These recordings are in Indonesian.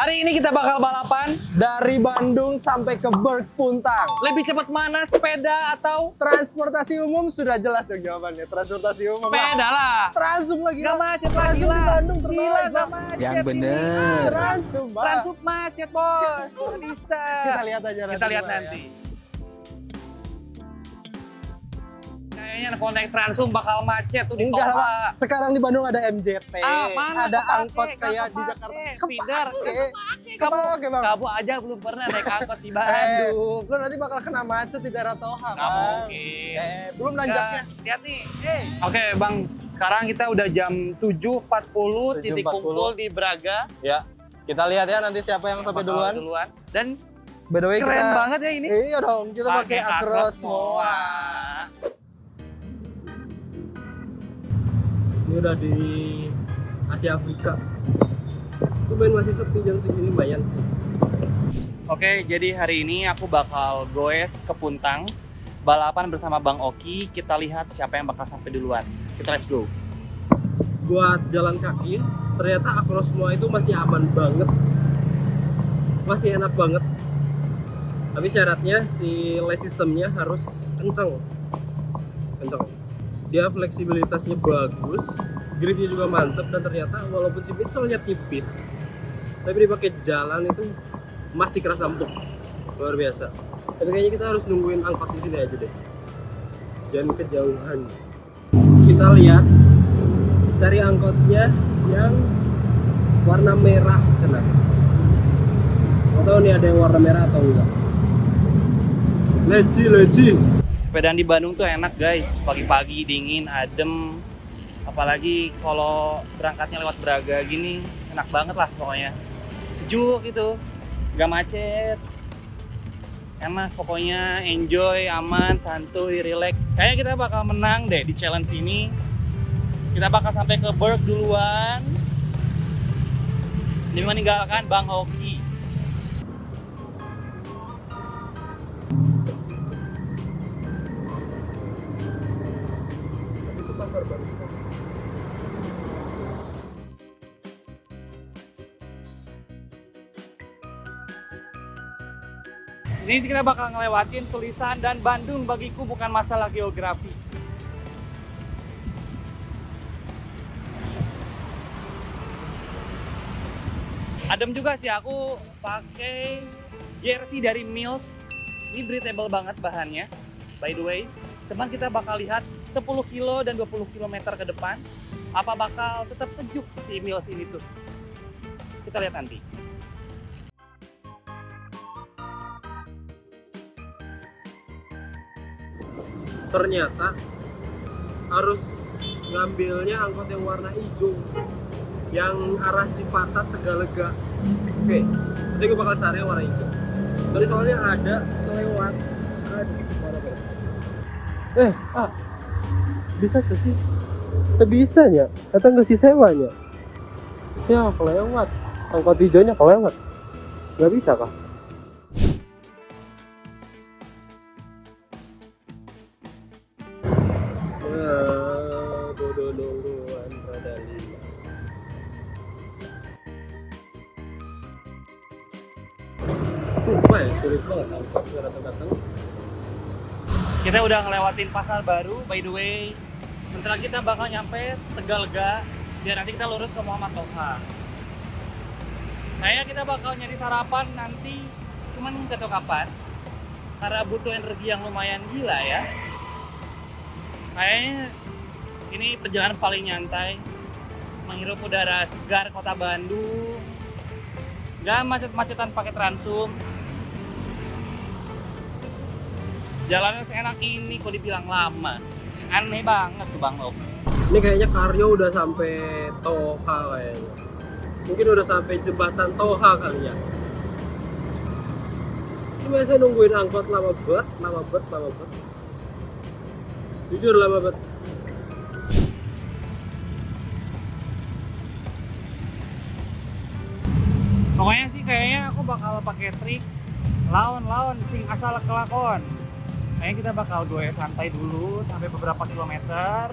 Hari ini kita bakal balapan Dari Bandung sampai ke Berg Puntang. lebih cepat mana, sepeda atau Transportasi umum sudah jelas dong jawabannya. Transportasi umum. sepeda lah. Transum lagi. Gak macet lagi Transum di lah. Bandung Gila, terbaik. gak macet. Yang ini. bener. Transum, Pak. Transub macet, bos. Nggak bisa. Kita lihat aja nanti. Kita lihat Pak, ya. nanti. Kayaknya kalau naik Transum bakal macet tuh di Enggak, Toba. Pak. Sekarang di Bandung ada MJT. Mana ada kepake, angkot nggak kayak di kepake. Jakarta. Feeder. Kepake, Bang. Kamu aja belum pernah naik angkot di Bandung. Lu nanti bakal kena macet di daerah Toha, Nggak Bang. mungkin. Belum nanjaknya. Lihat nih. Oke, Bang. Sekarang kita udah jam 7.40 titik 7.40. kumpul di Braga. Ya. Kita lihat ya nanti siapa yang sampai duluan. Dan By the way, keren kita... banget ya ini. Iya dong, kita pakai Acros semua. Ini udah di Asia Afrika. Lumayan masih sepi jam segini, lumayan sih. Oke, jadi hari ini aku bakal goes ke Puntang. Balapan bersama Bang Oki. Kita lihat siapa yang bakal sampai duluan. Kita let's go. Buat jalan kaki, ternyata Acros semua itu masih aman banget. Masih enak banget. Tapi syaratnya si lay systemnya harus kenceng. Dia fleksibilitasnya bagus, gripnya juga mantep, dan ternyata walaupun si midsolnya tipis, tapi dipakai jalan itu masih kerasa empuk, luar biasa. Tapi kayaknya kita harus nungguin angkot di sini aja deh, jangan kejauhan. Kita lihat, cari angkotnya yang warna merah cenah. Nggak tahu nih ada yang warna merah atau enggak. Leci. Sepedaan di Bandung tuh enak guys, pagi-pagi dingin, adem. Apalagi kalau berangkatnya lewat Braga gini, enak banget lah pokoknya. Sejuk gitu, gak macet. Enak pokoknya, enjoy, aman, santuy, relax. Kayaknya kita bakal menang deh di challenge ini. Kita bakal sampai ke Berg duluan. Demi meninggalkan Bang Oki. Itu pasar baru. Ini kita bakal ngelewatin tulisan dan Bandung bagiku bukan masalah geografis. Adem juga sih, aku pakai jersey dari Mills. Ini breathable banget bahannya, by the way. Cuman kita bakal lihat 10 kilo dan 20 km ke depan, apa bakal tetap sejuk si Mills ini tuh. Kita lihat nanti. Ternyata harus ngambilnya angkot yang warna hijau, yang arah Cipatat Tegalega. Oke, nanti gue bakal cari yang warna hijau. Tadi soalnya ada kelewat. Bisa tuh sih? Bisa-bisanya, atau nggak sih sewanya? Ya kelewat, angkot hijaunya kelewat. Nggak bisa kah? Bodoh nungguan rada lima. Sumpah ya, sulit banget angkot datang-datang. Kita udah ngelewatin pasar baru, by the way. Bentar lagi kita bakal nyampe Tegalega, biar nanti kita lurus ke Muhammad Toha. Kayaknya kita bakal nyari sarapan nanti, cuman nggak tahu kapan. Karena butuh energi yang lumayan gila ya. Kayaknya ini perjalanan paling nyantai, menghirup udara segar kota Bandung. Gak macet-macetan pakai Transum. Jalannya seenak ini kok dibilang lama. Aneh banget tuh Bang Lop. Ini kayaknya Karyo udah sampai Toha kayaknya. Mungkin udah sampai jembatan Toha kali ya. biasa nungguin angkot lama banget. Jujur lama banget. Pokoknya sih kayaknya aku bakal pakai trik lawan sing asal kelakon. Kayaknya kita bakal goes santai dulu sampai beberapa kilometer,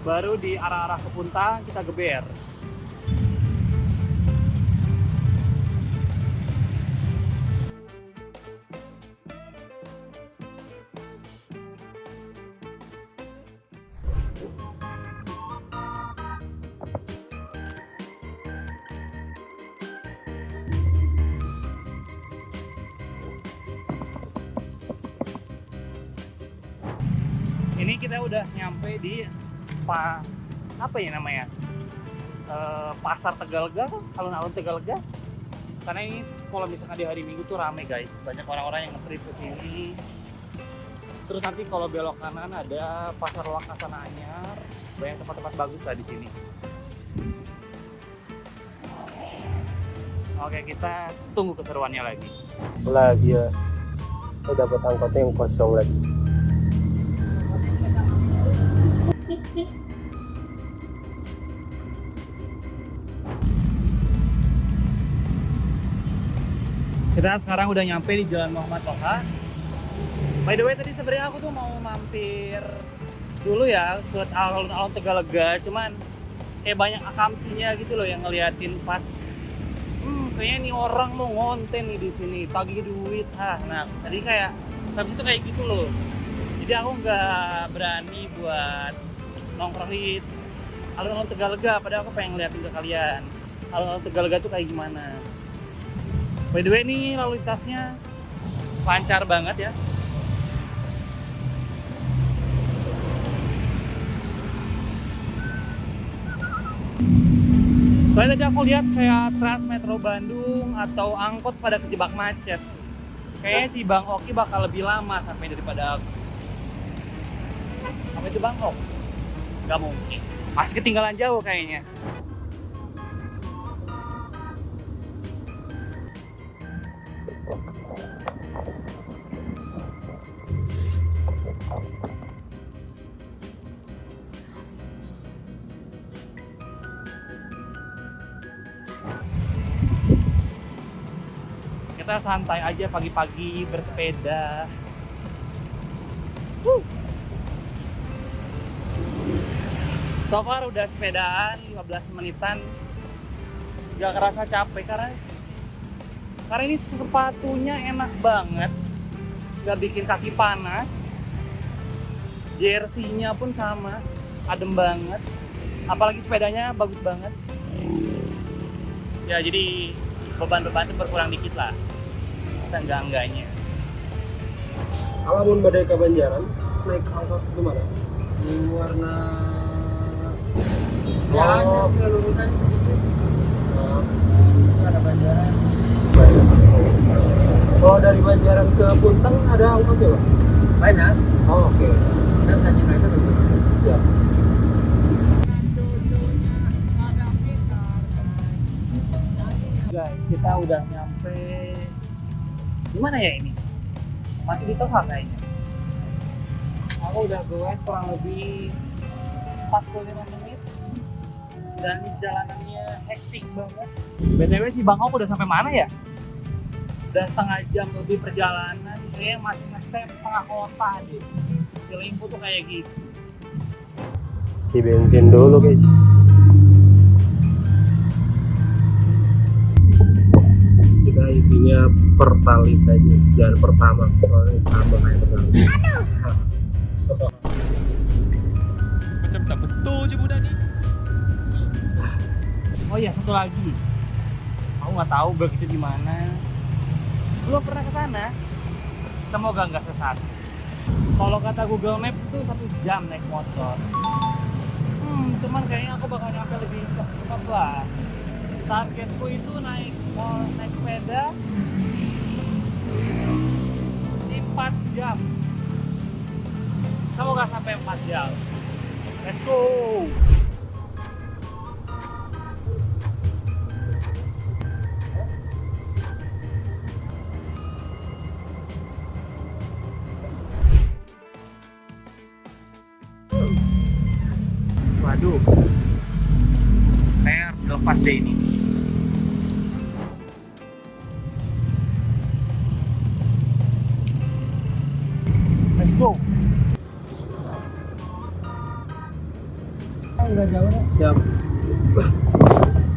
baru di arah-arah ke Puntang kita geber. Ini kita udah nyampe di apa ya namanya? Pasar Tegalega, alun-alun Tegalega. Karena ini kalau misalkan di hari Minggu tuh rame guys, banyak orang-orang yang nge-trip ke sini. Terus nanti kalau belok kanan ada Pasar Loak Astana Anyar, banyak tempat-tempat bagus lah di sini. Oke, kita tunggu keseruannya lagi. Lagi ya. Saya dapat angkotnya yang kosong lagi. Kita sekarang udah nyampe di Jalan Muhammad Toha. By the way, tadi sebenarnya aku tuh mau mampir dulu ya ke alun-alun Tegalega, cuman kayak banyak akamsinya gitu loh yang ngeliatin pas. Kayaknya nih orang mau ngonten nih di sini, tagih duit. Nah, tadi kayak habis itu kayak gitu loh. Jadi aku nggak berani buat nongkrong di alun-alun Tegalega, padahal aku pengen ngeliatin ke kalian alun-alun Tegalega tuh kayak gimana. By the way, nih lalu lintasnya lancar banget ya. Soalnya tadi aku lihat kayak Trans Metro Bandung atau angkot pada kejebak macet. Kayaknya si Bang Oki bakal lebih lama sampai daripada aku. Apa itu Bang Ok? Gak mungkin. Masih ketinggalan jauh kayaknya. Kita santai aja pagi-pagi bersepeda. So far udah sepedaan 15 menitan. Gak kerasa capek karena ini sepatunya enak banget. Gak bikin kaki panas. Jersey-nya pun sama, adem banget. Apalagi sepedanya bagus banget. Ya jadi beban-beban itu berkurang dikit lah. Seenggak-enggaknya. Alamun badai ke Banjaran, naik angkot kemana? Warna ya hanya tinggal lurusan sedikit. Itu ada Banjaran. Kalau dari Banjaran ke Puntang ada angkotnya Pak? Banyak. Oh, oke. Dan Tanjung Raya itu Siap. Guys, kita udah nyampe. Gimana ya ini? Masih di Toha kayaknya. Aku udah goes kurang lebih 45 menit. Dan jalanannya hektik banget. BTW si Bang Om udah sampai mana ya? Udah setengah jam lebih perjalanan. Kayaknya masih ngetem tengah kota deh. Di Limpu tuh kayak gitu. Si bensin dulu guys. Kita isinya pertalit aja, jangan pertama soalnya sama kayak pertalit. Macam tak betul je budak ni. Oh iya, satu lagi. Aku nggak tahu Brag itu di mana. Belum pernah ke sana. Semoga nggak sesat. Kalau kata Google Maps itu 1 jam naik motor. Cuman kayaknya aku bakal nyampe lebih cepat lah. Targetku itu naik sepeda di 4 jam. Semoga sampai 4 jam. Let's go. Waduh. Kayak lepas deh ini. Let's go. Enggak jauh deh. Siap.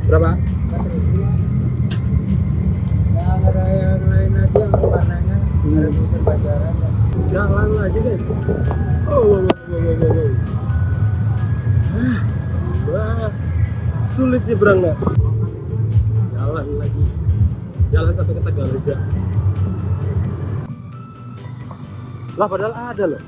Berapa? 4.000. Yang ada yang lain aja yang warnanya ada tulisan Banjaran. Jalan lagi guys. Oh, wow. Wah, sulit nyebrangnya. Jalan lagi. Jalan sampai ke Tegalega. Lah padahal ada loh.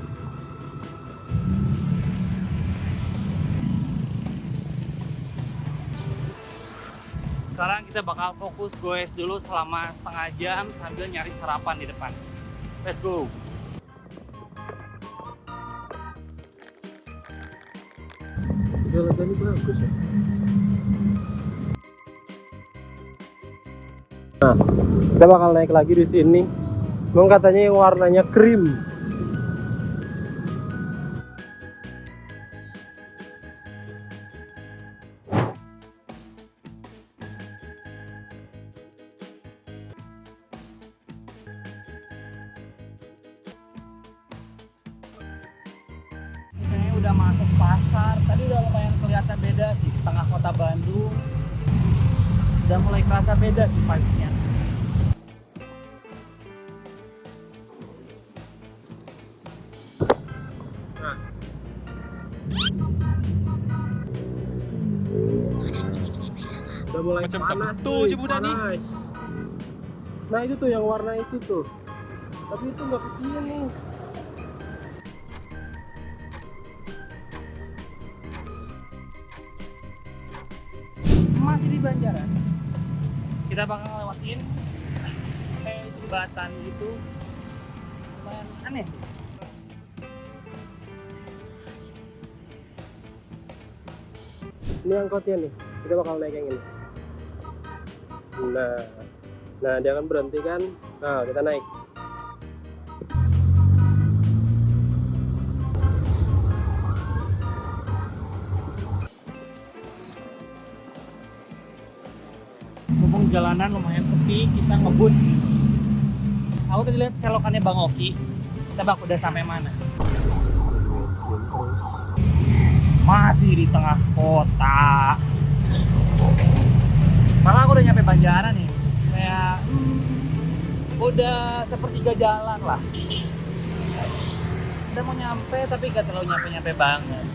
Sekarang kita bakal fokus goes dulu selama setengah jam sambil nyari sarapan di depan. Let's go. Tegalega ini bagus ya. Nah, kita bakal naik lagi di sini. Memang katanya yang warnanya krim. Kayaknya udah masuk pasar. Tadi udah lumayan kelihatan beda sih di tengah kota Bandung. Udah mulai kerasa beda sih vibes-nya. Udah mulai Macam tak panas betul nih, je budak ni. panas. Nah itu tuh yang warna itu tuh. Tapi itu nggak kesini. Masih di Banjaran. Kita bakal lewatin kayak jembatan gitu. Lumayan aneh sih. Ini angkotnya nih. Kita bakal naik yang ini. Nah dia akan berhenti kan. Nah kita naik. Mumpung jalanan lumayan sepi, kita ngebut. Aku tadi lihat selokannya Bang Oki. Tebak udah sampai mana? Masih di tengah kota. Malah aku udah nyampe Banjaran nih. Kayak udah sepertiga jalan lah. Udah mau nyampe tapi gak terlalu nyampe-nyampe banget.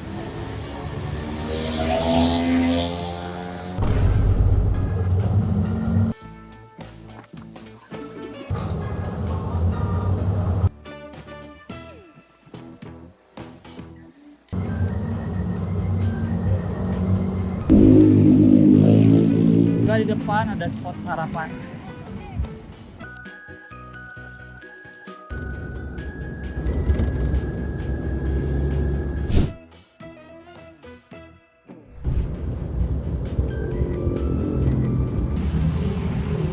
Di depan ada spot sarapan.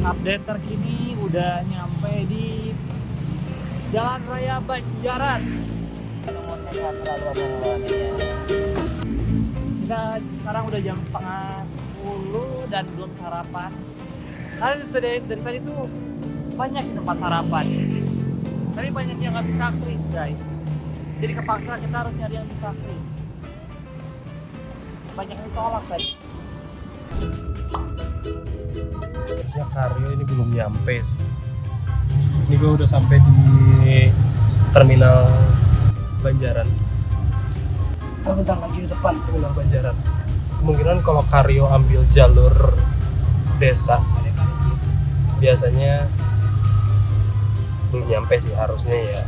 Update terkini udah nyampe di Jalan Raya Banjaran. Kita sekarang udah jam setengah 10 dan belum sarapan. Karena dari tadi tuh banyak sih tempat sarapan. Tapi banyak yang nggak bisa kris guys. Jadi kepaksa kita harus nyari yang bisa kris. Banyak yang ditolak tadi. Harusnya Karyo ini belum nyampe sih. Ini gue udah sampai di terminal Banjaran. Kita bentar lagi di depan terminal Banjaran. Kemungkinan kalau Karyo ambil jalur desa, biasanya belum nyampe sih, harusnya ya.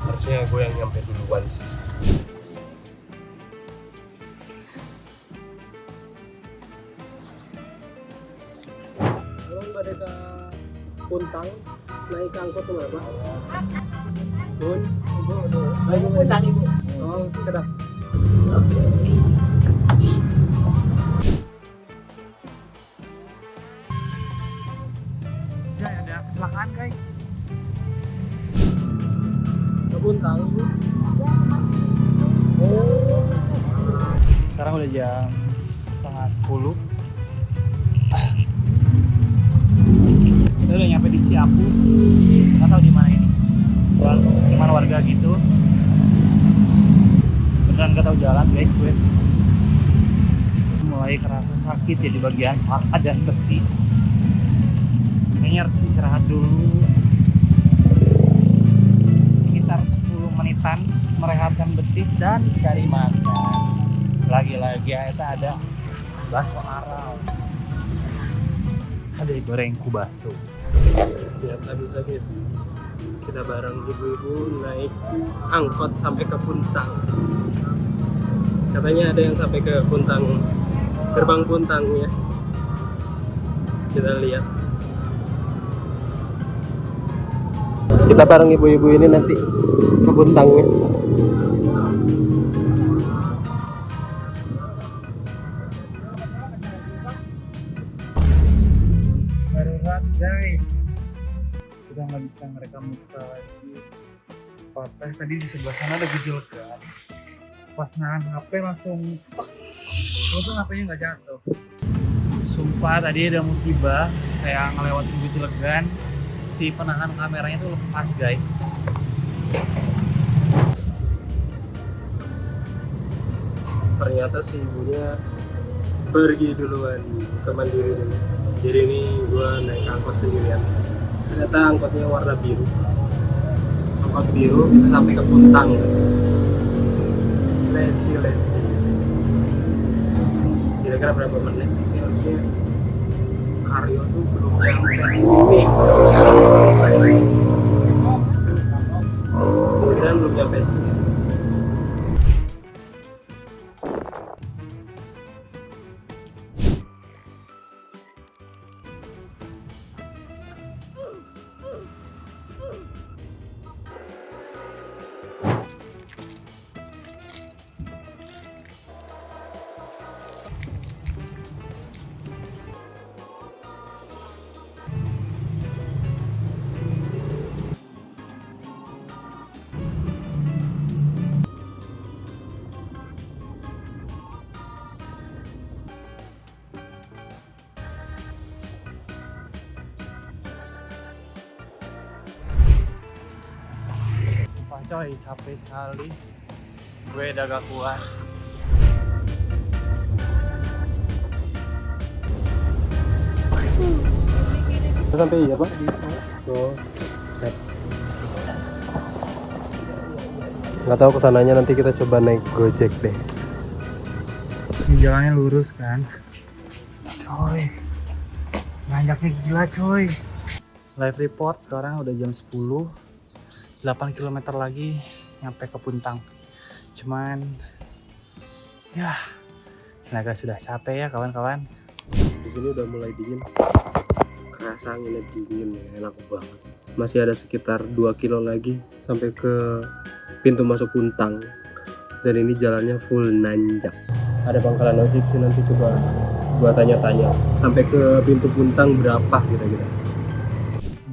Harusnya gue yang nyampe duluan sih. Kalau Mbak Deka Puntang naik angkot tuh berapa? Bun, ibu, Puntang ibu. oh sudah. Ya ada kecelakaan guys. Ke Puntang ibu. Oh. Sekarang udah jam setengah 10. Kita udah nyampe di Ciapus. Nggak tahu di mana ini. Gimana warga gitu. Beneran nggak tahu jalan guys gue. Mulai kerasa sakit ya di bagian paha dan betis. Kayaknya harus istirahat dulu. Sekitar 10 menitan merehatkan betis dan cari makan. Lagi-lagi ada bakso arau. Ada goreng kubaso. Lihat tak bisa guys, kita bareng ibu-ibu naik angkot sampai ke Puntang. Katanya ada yang sampai ke Puntang, gerbang Puntang ya. Kita lihat. Kita bareng ibu-ibu ini nanti ke Puntangnya. Darurat guys, udah nggak bisa merekam muka lagi. Patah tadi di sebelah sana ada gejolak. Pas nahan HP langsung untung HP-nya nggak jatuh. Sumpah tadi ada musibah kayak ngelewatin gejolak, si penahan kameranya tuh lepas guys. Ternyata si ibunya pergi duluan ke Mandiri dulu. Jadi ini gua naik angkot sendirian. Ternyata angkotnya warna biru. Angkot biru bisa sampai ke Puntang. Let's see. Kira-kira berapa menit? Ini harusnya Karyo tuh belum nyampe sini. Kemudian belum nyampe sini. Coy, capek sekali. Gue udah gak kuat. Sampai iya Pak? Oh, set. Nggak tahu kesananya, nanti kita coba naik Gojek deh. Ini jalannya lurus kan. Coy, nanjaknya gila coy. Live report sekarang udah jam 10. 8 km lagi nyampe ke Puntang. Cuman ya tenaga sudah capek ya kawan-kawan. Di sini udah mulai dingin. Kerasa anginnya dingin ya, enak banget. Masih ada sekitar 2 kilo lagi sampai ke pintu masuk Puntang. Dan ini jalannya full nanjak. Ada pangkalan ojek sih, nanti coba gua tanya-tanya. Sampai ke pintu Puntang berapa kira-kira.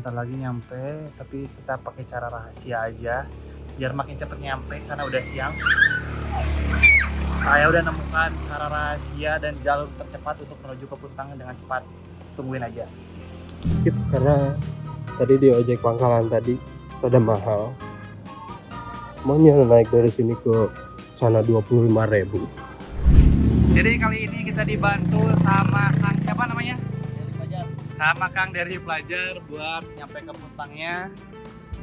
Bentar lagi nyampe, tapi kita pakai cara rahasia aja biar makin cepet nyampe karena udah siang. Saya udah nemukan cara rahasia dan jalur tercepat untuk menuju ke Puntang dengan cepat. Tungguin aja. Skip karena tadi di ojek pangkalan tadi ada mahal. Maunya naik dari sini ke sana 25.000. Jadi kali ini kita dibantu sama Kang siapa namanya? Sama Kang dari Pelajar buat nyampe ke Puntangnya.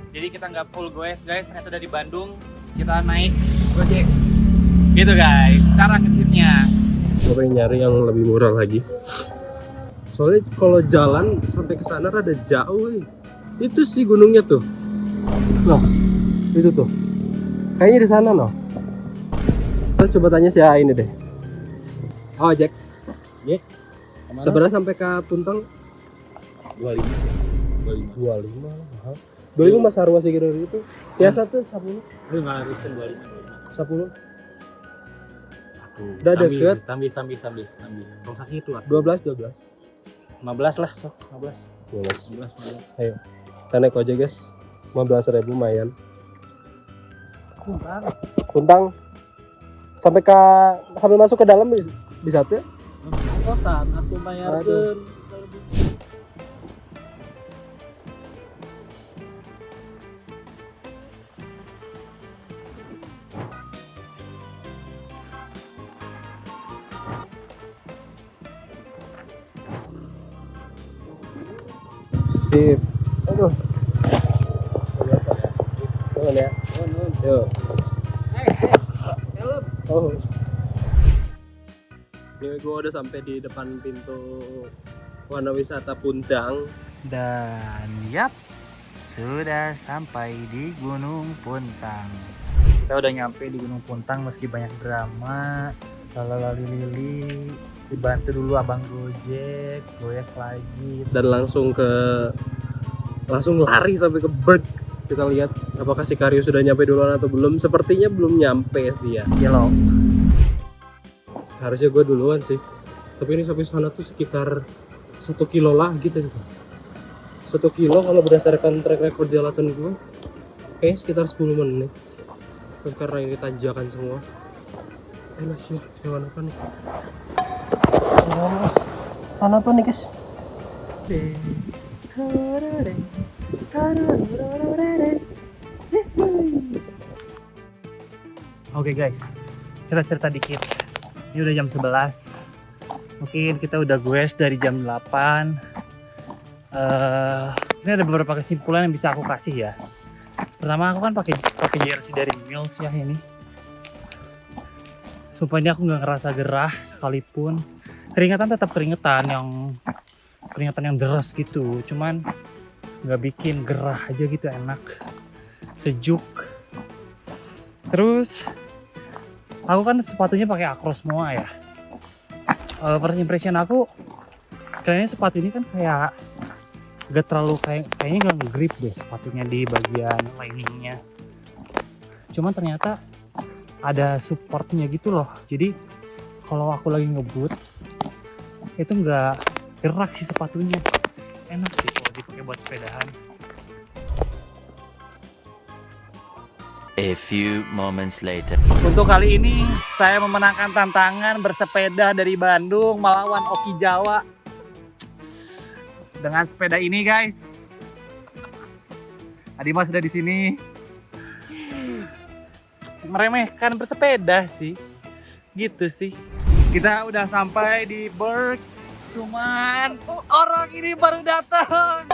Jadi kita nggak full goes guys, ternyata dari Bandung kita naik Gojek. Gitu guys, cara ngecitnya. Gue pengen nyari yang lebih murah lagi. Soalnya kalau jalan sampai ke sana rada jauh. Itu sih gunungnya tuh. Loh, itu tuh. Kayaknya di sana loh. Kita coba tanya si A ini deh. Oh, Jack. Ye. Sebenarnya sampai ke Puntang 25 mahal. 25 Mas Arwa sih kira itu. Biasa tuh 10. 10. Udah deket. Tambih. Kalau sakit itu lah. 12. 15 lah, sok 15. 12. Ayo. Kita naik aja guys. 15.000 lumayan. Puntang. sampai masuk ke dalam bisa tuh. Kosan aku bayarkeun. Sip. Aduh. Nuhun ya. Yuk. Oh. Ini gue udah sampai di depan pintu Wana Wisata Puntang. Dan yap, sudah sampai di Gunung Puntang. Kita udah nyampe di Gunung Puntang meski banyak drama, lalalali, dibantu dulu abang Gojek, goyes lagi. Dan langsung lari sampai ke Berg. Kita lihat apakah si Karyo sudah nyampe duluan atau belum. Sepertinya belum nyampe sih ya. Yellow. Harusnya gue duluan sih. Tapi ini sampai sana tuh sekitar 1 kilo lah gitu. 1 kilo kalau berdasarkan track record perjalanan gue, kayaknya sekitar 10 menit. Terus karena ini tanjakan semua. Enak sih, jangan apa nih? Jangan apa nih guys? Oke guys, kita cerita dikit. Ini udah jam 11. Mungkin kita udah goes dari jam 8. Ini ada beberapa kesimpulan yang bisa aku kasih ya. Pertama, aku kan pakai jersey dari Mills ya ini. Sumpah ini aku nggak ngerasa gerah sekalipun. Keringetan tetap keringetan yang deras gitu. Cuman nggak bikin gerah aja gitu, enak, sejuk. Terus aku kan sepatunya pakai Acro semua ya. First impression aku kayaknya sepatu ini kan kayak gak terlalu kayaknya gak nge-grip deh sepatunya di bagian liningnya. Cuman ternyata ada supportnya gitu loh. Jadi kalau aku lagi ngebut itu nggak gerak sih sepatunya. Enak sih kalau dipakai buat sepedahan. A few moments later. Untuk kali ini saya memenangkan tantangan bersepeda dari Bandung melawan Oki Jawa. Dengan sepeda ini guys. Adima sudah di sini. Meremehkan bersepeda sih. Gitu sih. Kita udah sampai di Berg. Cuman orang ini baru datang.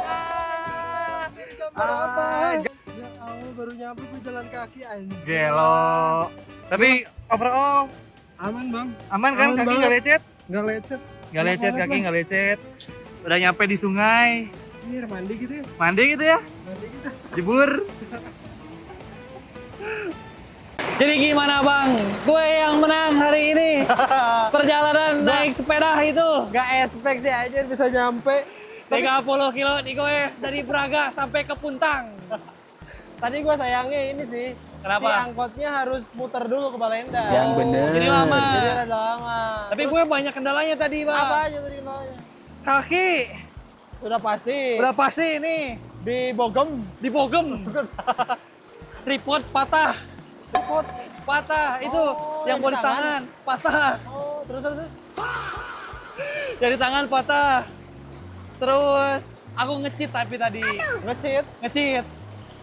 Ya Allah, baru nyampe gue jalan kaki anjing. Gelo. Tapi overall Aman bang. aman kan, Aman kaki banget. nggak lecet? Nggak lecet. Nggak lecet, banget, kaki Bang. nggak lecet. Udah nyampe di sungai. Ini air mandi gitu ya. Mandi gitu ya? Mandi gitu. Jebur. Jadi gimana bang? Gue yang menang hari ini. Perjalanan naik sepeda itu Nggak expect sih aja bisa nyampe. 30 kilo nih gue dari Braga sampai ke Puntang. Tadi gue sayangnya ini sih. Kenapa? Si angkotnya harus muter dulu ke Balenda. Yang bener. Jadi lama. Jadi rada lama. Tapi gue banyak kendalanya tadi bang. apa aja tadi kendalanya? Kaki. Udah pasti. Udah pasti ini. Di Bogem. Dibogem. Tripod patah. Tripod patah. Itu Oh, yang yang buat di di tangan. Patah. Oh, terus. Dari tangan patah. Terus aku ngecit tapi tadi. Ngecit.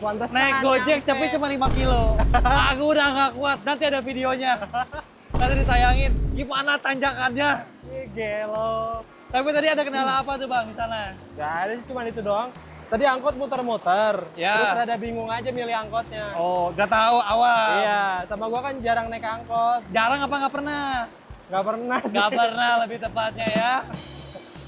Pantesan Naik Gojek nyampe. tapi cuma 5 kilo. Aku udah nggak kuat. Nanti ada videonya. Nanti ditayangin gimana tanjakannya. Ih, gelo. Tapi tadi ada kendala apa tuh bang di sana? Gak ada sih, cuma itu doang. Tadi angkot muter-muter. Ya. Terus rada bingung aja milih angkotnya. Oh, gak tahu awal. Iya, sama gua kan jarang naik angkot. Jarang apa nggak pernah? Gak pernah sih. Gak pernah lebih tepatnya ya.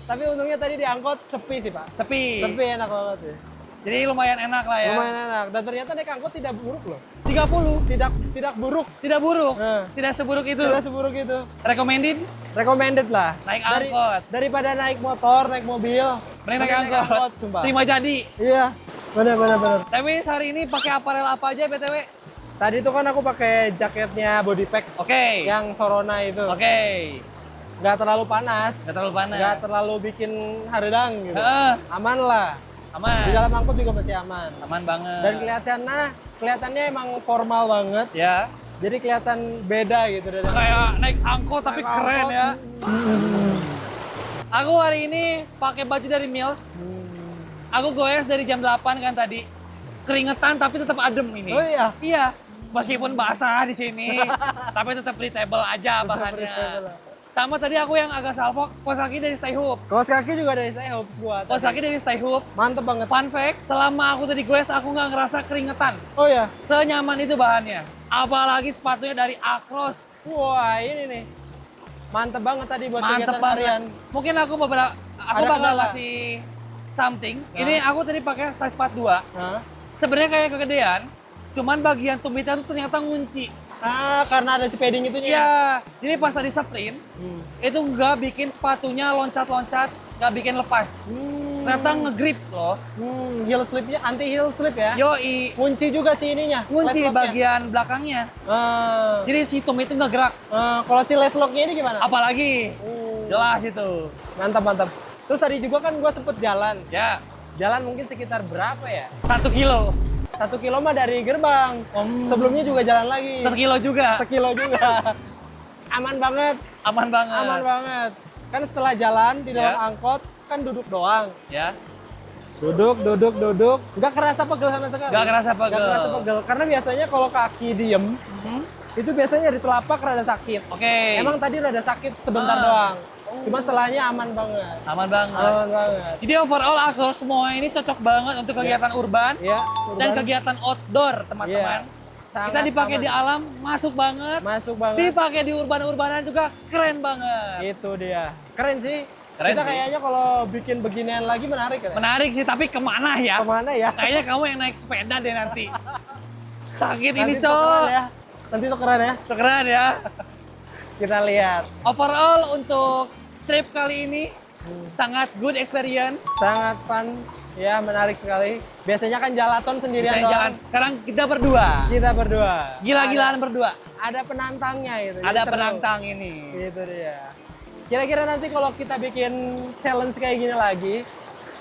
Tapi untungnya tadi di angkot sepi sih, Pak. Sepi. Sepi enak banget ya. Jadi lumayan enak lah ya. Lumayan enak. Dan ternyata naik angkot tidak buruk loh. 30. Tidak buruk. Tidak buruk. Nah. Tidak seburuk itu. Tidak seburuk itu. Recommended? Recommended lah. Naik angkot. Daripada naik motor, naik mobil. Mending naik angkot. Sumpah. Terima jadi. Iya. Benar. Tapi hari ini pakai aparel apa aja BTW? Tadi tuh kan aku pakai jaketnya body pack Oke. yang Sorona itu. Oke. Nggak terlalu panas. Gak terlalu panas. Nggak terlalu bikin haredang gitu. Heeh. Aman lah. Aman. Di dalam angkot juga masih aman. Aman banget. Dan kelihatannya emang formal banget. ya. Jadi kelihatan beda gitu dari Kayak naik angkot tapi Naik keren angkot. ya. Aku hari ini pakai baju dari Mills. Aku goes dari jam 8 kan tadi. Keringetan tapi tetap adem ini. Oh iya? Iya. Meskipun basah di sini, tapi tetap breathable aja bahannya. breathable. Sama tadi aku yang agak salfok, kaos kaki dari Stay Hoop. Kaos kaki juga dari saya Hopes gua. Kaos kaki dari Stay Hoop. Mantep banget. Fun fact, selama aku tadi goes, aku nggak ngerasa keringetan. Oh ya. Senyaman itu bahannya. Apalagi sepatunya dari Acros. Wah, ini nih. Mantep banget tadi buat Mantep kegiatan banget. harian. Mungkin aku bakal Ada kendala. kasih something. Nah. Ini aku tadi pakai size 42. Hah? Sebenarnya kayak kegedean, cuman bagian tumitnya tuh ternyata ngunci. Ah, karena ada si padding itunya. Iya, jadi pas tadi sprint, itu nggak bikin sepatunya loncat-loncat, nggak bikin lepas. Ternyata nge-grip loh. Heel slipnya anti heel slip ya. Yoi, Kunci juga si ininya. ngunci lace locknya. bagian belakangnya. Ah, Jadi si tum itu nggak gerak. kalau si lace locknya ini gimana? Apalagi, jelas itu. Mantap mantap. Terus tadi juga kan gue sempet jalan. Ya, Jalan mungkin sekitar berapa ya? 1 kilo. 1 kilo mah dari gerbang. Sebelumnya juga jalan lagi. 1 kilo juga. Sekilo juga. Aman banget. Aman banget. Aman banget. Kan setelah jalan di dalam Ya. angkot kan duduk doang. Ya, Duduk. Nggak kerasa pegel sama sekali. nggak kerasa pegel. Nggak kerasa pegel. Karena biasanya kalau kaki diem, itu biasanya di telapak rada sakit. Oke. Emang tadi rada sakit sebentar doang. Cuma setelahnya aman banget. Aman banget. Aman banget. Jadi overall aku semua ini cocok banget untuk kegiatan urban Ya, dan urban. kegiatan outdoor, teman-teman. Iya. Sangat Kita dipakai aman. di alam, masuk banget. Masuk banget. Dipakai di urban-urbanan juga keren banget. Itu dia. Keren sih. Keren Kita sih. kayaknya kalau bikin beginian lagi menarik ya. Menarik sih, tapi kemana ya? Kemana ya? Kayaknya kamu yang naik sepeda deh nanti. Sakit Nanti ini, tuh Cok. keren ya. Nanti tuh keren ya. Tuh keren ya. Kita lihat. Overall untuk trip kali ini sangat good experience. Sangat fun. Ya, menarik sekali. Biasanya kan jalaton sendirian Bisa doang. jalan. Sekarang kita berdua. Kita berdua. Gila-gilaan berdua. Ada penantangnya gitu. Jadi Ada seru. penantang ini. Itu dia. Kira-kira nanti kalau kita bikin challenge kayak gini lagi,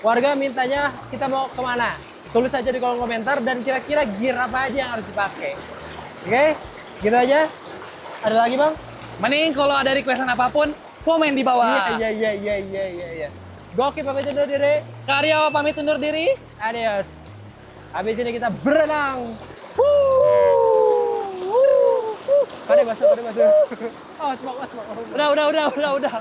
warga mintanya kita mau kemana? Tulis aja di kolom komentar dan kira-kira gear apa aja yang harus dipakai. Oke? Gitu aja. Ada lagi, Bang? Mending kalau ada requestan apapun, komen di bawah. Iya. Goki pamit undur diri. Karyawan pamit undur diri. Adios. Habis ini kita berenang. Kade basah. Oh, semak. Udah.